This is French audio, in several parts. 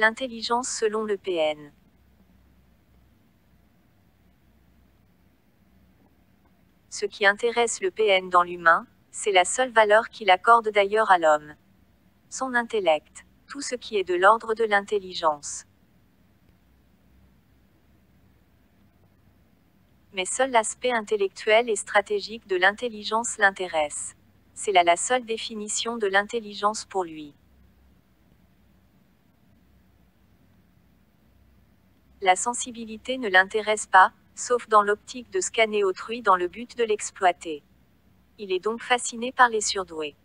L'intelligence selon le PN. Ce qui intéresse le PN dans l'humain, c'est la seule valeur qu'il accorde d'ailleurs à l'homme. Son intellect. Tout ce qui est de l'ordre de l'intelligence. Mais seul l'aspect intellectuel et stratégique de l'intelligence l'intéresse. C'est là la seule définition de l'intelligence pour lui. La sensibilité ne l'intéresse pas, sauf dans l'optique de scanner autrui dans le but de l'exploiter. Il est donc fasciné par les surdoués.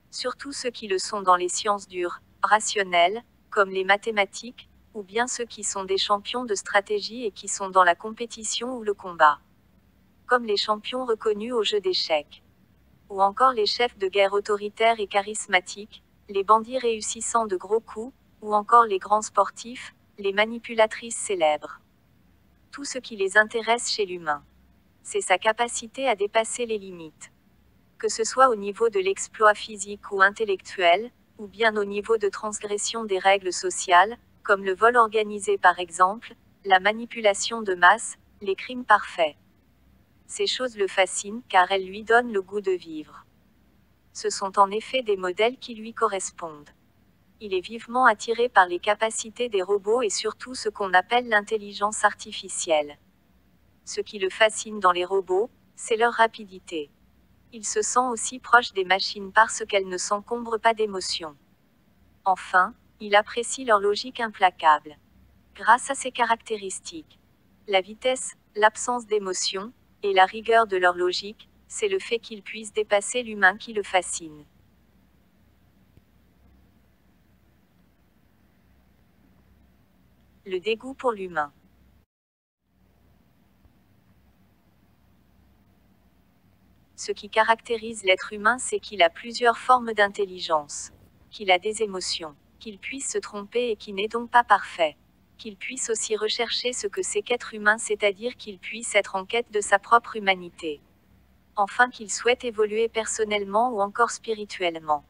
Surtout ceux qui le sont dans les sciences dures, rationnelles, comme les mathématiques, ou bien ceux qui sont des champions de stratégie et qui sont dans la compétition ou le combat. Comme les champions reconnus au jeu d'échecs. Ou encore les chefs de guerre autoritaires et charismatiques, les bandits réussissant de gros coups, ou encore les grands sportifs, les manipulatrices célèbres. Tout ce qui les intéresse chez l'humain, c'est sa capacité à dépasser les limites. Que ce soit au niveau de l'exploit physique ou intellectuel, ou bien au niveau de transgression des règles sociales, comme le vol organisé par exemple, la manipulation de masse, les crimes parfaits. Ces choses le fascinent car elles lui donnent le goût de vivre. Ce sont en effet des modèles qui lui correspondent. Il est vivement attiré par les capacités des robots et surtout ce qu'on appelle l'intelligence artificielle. Ce qui le fascine dans les robots, c'est leur rapidité. Il se sent aussi proche des machines parce qu'elles ne s'encombrent pas d'émotions. Enfin, il apprécie leur logique implacable. Grâce à ces caractéristiques, la vitesse, l'absence d'émotion, et la rigueur de leur logique, c'est le fait qu'ils puissent dépasser l'humain qui le fascine. Le dégoût pour l'humain. Ce qui caractérise l'être humain, c'est qu'il a plusieurs formes d'intelligence, qu'il a des émotions, qu'il puisse se tromper et qui n'est donc pas parfait, qu'il puisse aussi rechercher ce que c'est qu'être humain, c'est-à-dire qu'il puisse être en quête de sa propre humanité. Enfin qu'il souhaite évoluer personnellement ou encore spirituellement.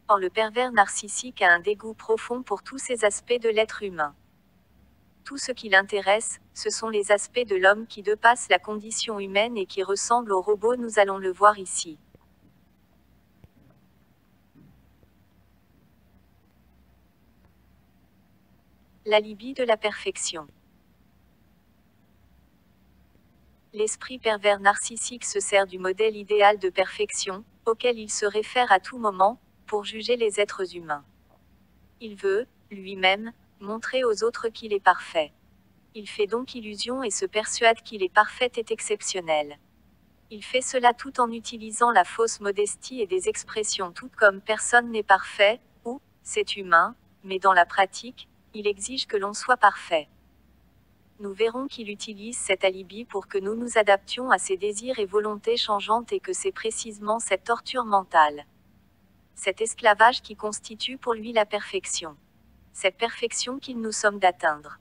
Or le pervers narcissique a un dégoût profond pour tous ces aspects de l'être humain. Tout ce qui l'intéresse, ce sont les aspects de l'homme qui dépassent la condition humaine et qui ressemblent aux robots, nous allons le voir ici. L'alibi de la perfection. L'esprit pervers narcissique se sert du modèle idéal de perfection, auquel il se réfère à tout moment, pour juger les êtres humains. Il veut, lui-même, montrer aux autres qu'il est parfait. Il fait donc illusion et se persuade qu'il est parfait et exceptionnel. Il fait cela tout en utilisant la fausse modestie et des expressions toutes comme personne n'est parfait, ou c'est humain, mais dans la pratique, il exige que l'on soit parfait. Nous verrons qu'il utilise cet alibi pour que nous nous adaptions à ses désirs et volontés changeantes et que c'est précisément cette torture mentale. Cet esclavage qui constitue pour lui la perfection. Cette perfection qu'il nous sommes d'atteindre.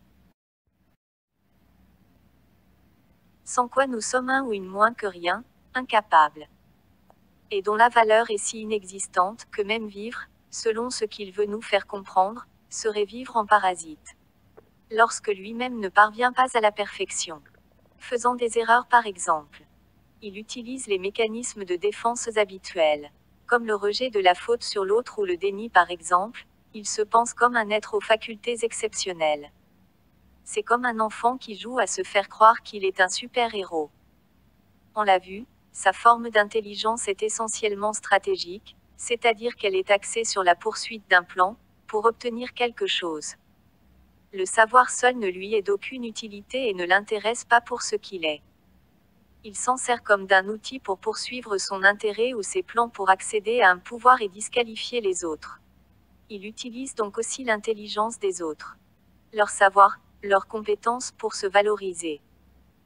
Sans quoi nous sommes un ou une moins que rien, incapables. Et dont la valeur est si inexistante que même vivre, selon ce qu'il veut nous faire comprendre, serait vivre en parasite. Lorsque lui-même ne parvient pas à la perfection. Faisant des erreurs par exemple. Il utilise les mécanismes de défense habituels. Comme le rejet de la faute sur l'autre ou le déni par exemple, il se pense comme un être aux facultés exceptionnelles. C'est comme un enfant qui joue à se faire croire qu'il est un super-héros. On l'a vu, sa forme d'intelligence est essentiellement stratégique, c'est-à-dire qu'elle est axée sur la poursuite d'un plan, pour obtenir quelque chose. Le savoir seul ne lui est d'aucune utilité et ne l'intéresse pas pour ce qu'il est. Il s'en sert comme d'un outil pour poursuivre son intérêt ou ses plans pour accéder à un pouvoir et disqualifier les autres. Il utilise donc aussi l'intelligence des autres. Leur savoir, leurs compétences pour se valoriser.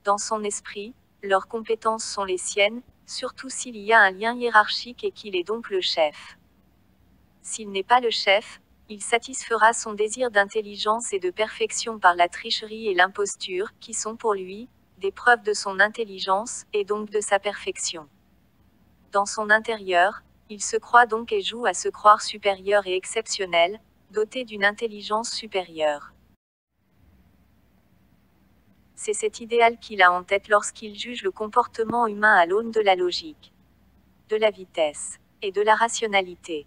Dans son esprit, leurs compétences sont les siennes, surtout s'il y a un lien hiérarchique et qu'il est donc le chef. S'il n'est pas le chef, il satisfera son désir d'intelligence et de perfection par la tricherie et l'imposture, qui sont pour lui, des preuves de son intelligence, et donc de sa perfection. Dans son intérieur, Il se croit donc et joue à se croire supérieur et exceptionnel, doté d'une intelligence supérieure. C'est cet idéal qu'il a en tête lorsqu'il juge le comportement humain à l'aune de la logique, de la vitesse et de la rationalité,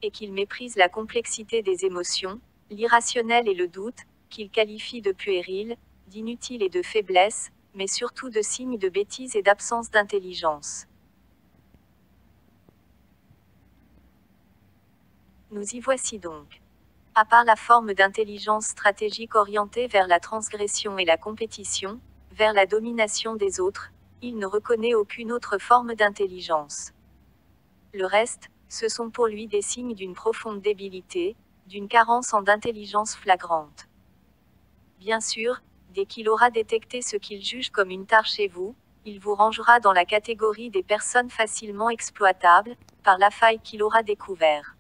et qu'il méprise la complexité des émotions, l'irrationnel et le doute, qu'il qualifie de puéril, d'inutile et de faiblesse, mais surtout de signe de bêtise et d'absence d'intelligence. Nous y voici donc. À part la forme d'intelligence stratégique orientée vers la transgression et la compétition, vers la domination des autres, il ne reconnaît aucune autre forme d'intelligence. Le reste, ce sont pour lui des signes d'une profonde débilité, d'une carence en intelligence flagrante. Bien sûr, dès qu'il aura détecté ce qu'il juge comme une tare chez vous, il vous rangera dans la catégorie des personnes facilement exploitables, par la faille qu'il aura découvert.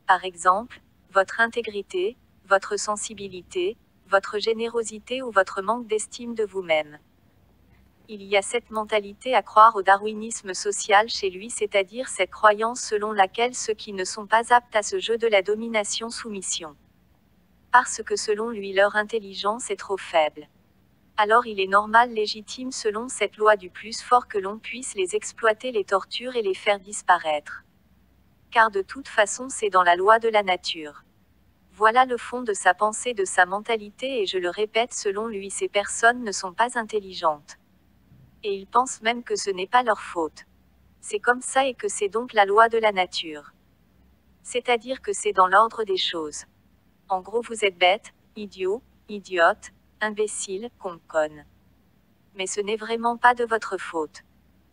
Par exemple, votre intégrité, votre sensibilité, votre générosité ou votre manque d'estime de vous-même. Il y a cette mentalité à croire au darwinisme social chez lui, c'est-à-dire cette croyance selon laquelle ceux qui ne sont pas aptes à ce jeu de la domination-soumission, parce que selon lui leur intelligence est trop faible, alors il est normal, légitime selon cette loi du plus fort que l'on puisse les exploiter, les torturer et les faire disparaître. Car de toute façon c'est dans la loi de la nature. Voilà le fond de sa pensée, de sa mentalité, et je le répète, selon lui ces personnes ne sont pas intelligentes. Et il pense même que ce n'est pas leur faute. C'est comme ça et que c'est donc la loi de la nature. C'est-à-dire que c'est dans l'ordre des choses. En gros vous êtes bête, idiot, idiote, imbécile, con. Mais ce n'est vraiment pas de votre faute.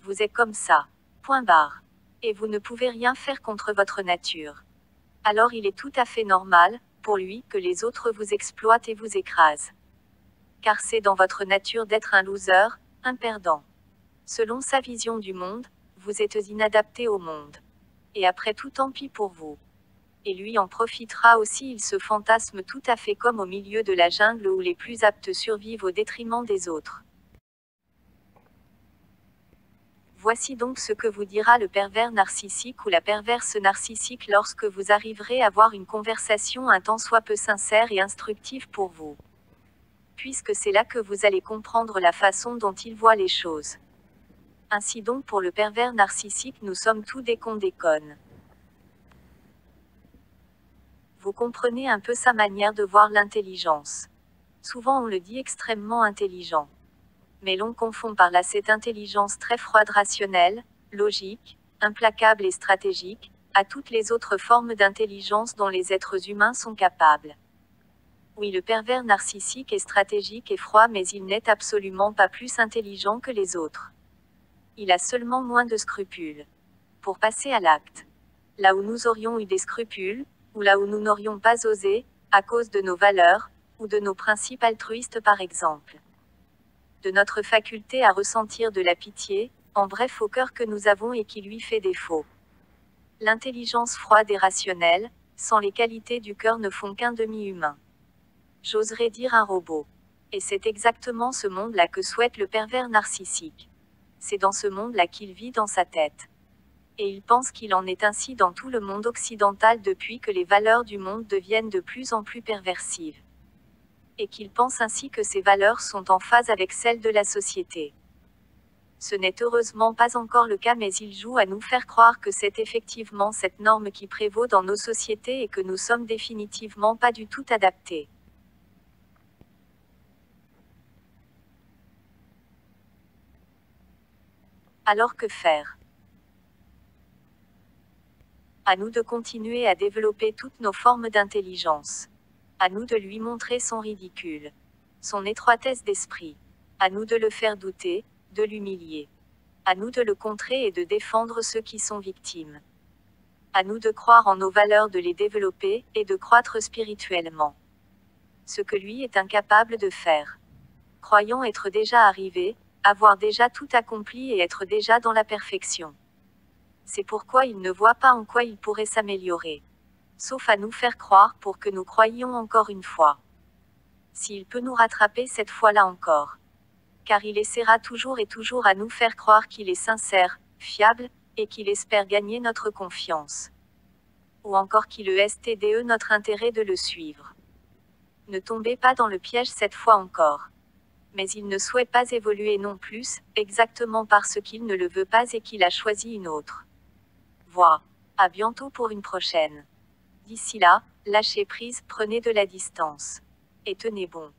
Vous êtes comme ça. Point barre. Et vous ne pouvez rien faire contre votre nature. Alors il est tout à fait normal, pour lui, que les autres vous exploitent et vous écrasent. Car c'est dans votre nature d'être un loser, un perdant. Selon sa vision du monde, vous êtes inadapté au monde. Et après tout, tant pis pour vous. Et lui en profitera aussi, il se fantasme tout à fait comme au milieu de la jungle où les plus aptes survivent au détriment des autres. Voici donc ce que vous dira le pervers narcissique ou la perverse narcissique lorsque vous arriverez à avoir une conversation un tant soit peu sincère et instructive pour vous. Puisque c'est là que vous allez comprendre la façon dont il voit les choses. Ainsi donc pour le pervers narcissique, nous sommes tous des cons, des connes. Vous comprenez un peu sa manière de voir l'intelligence. Souvent on le dit extrêmement intelligent. Mais l'on confond par là cette intelligence très froide, rationnelle, logique, implacable et stratégique, à toutes les autres formes d'intelligence dont les êtres humains sont capables. Oui, le pervers narcissique est stratégique et froid, mais il n'est absolument pas plus intelligent que les autres. Il a seulement moins de scrupules. Pour passer à l'acte. Là où nous aurions eu des scrupules, ou là où nous n'aurions pas osé, à cause de nos valeurs, ou de nos principes altruistes par exemple. De notre faculté à ressentir de la pitié, en bref au cœur que nous avons et qui lui fait défaut. L'intelligence froide et rationnelle, sans les qualités du cœur ne font qu'un demi-humain. J'oserais dire un robot. Et c'est exactement ce monde-là que souhaite le pervers narcissique. C'est dans ce monde-là qu'il vit dans sa tête. Et il pense qu'il en est ainsi dans tout le monde occidental depuis que les valeurs du monde deviennent de plus en plus perversives. Et qu'il pense ainsi que ces valeurs sont en phase avec celles de la société. Ce n'est heureusement pas encore le cas, mais il joue à nous faire croire que c'est effectivement cette norme qui prévaut dans nos sociétés et que nous sommes définitivement pas du tout adaptés. Alors que faire? À nous de continuer à développer toutes nos formes d'intelligence. À nous de lui montrer son ridicule, son étroitesse d'esprit. À nous de le faire douter, de l'humilier. À nous de le contrer et de défendre ceux qui sont victimes. À nous de croire en nos valeurs, de les développer, et de croître spirituellement. Ce que lui est incapable de faire. Croyons être déjà arrivé, avoir déjà tout accompli et être déjà dans la perfection. C'est pourquoi il ne voit pas en quoi il pourrait s'améliorer. Sauf à nous faire croire pour que nous croyions encore une fois. S'il peut nous rattraper cette fois-là encore. Car il essaiera toujours et toujours à nous faire croire qu'il est sincère, fiable, et qu'il espère gagner notre confiance. Ou encore qu'il estde notre intérêt de le suivre. Ne tombez pas dans le piège cette fois encore. Mais il ne souhaite pas évoluer non plus, exactement parce qu'il ne le veut pas et qu'il a choisi une autre voie. À bientôt pour une prochaine. D'ici là, lâchez prise, prenez de la distance. Et tenez bon.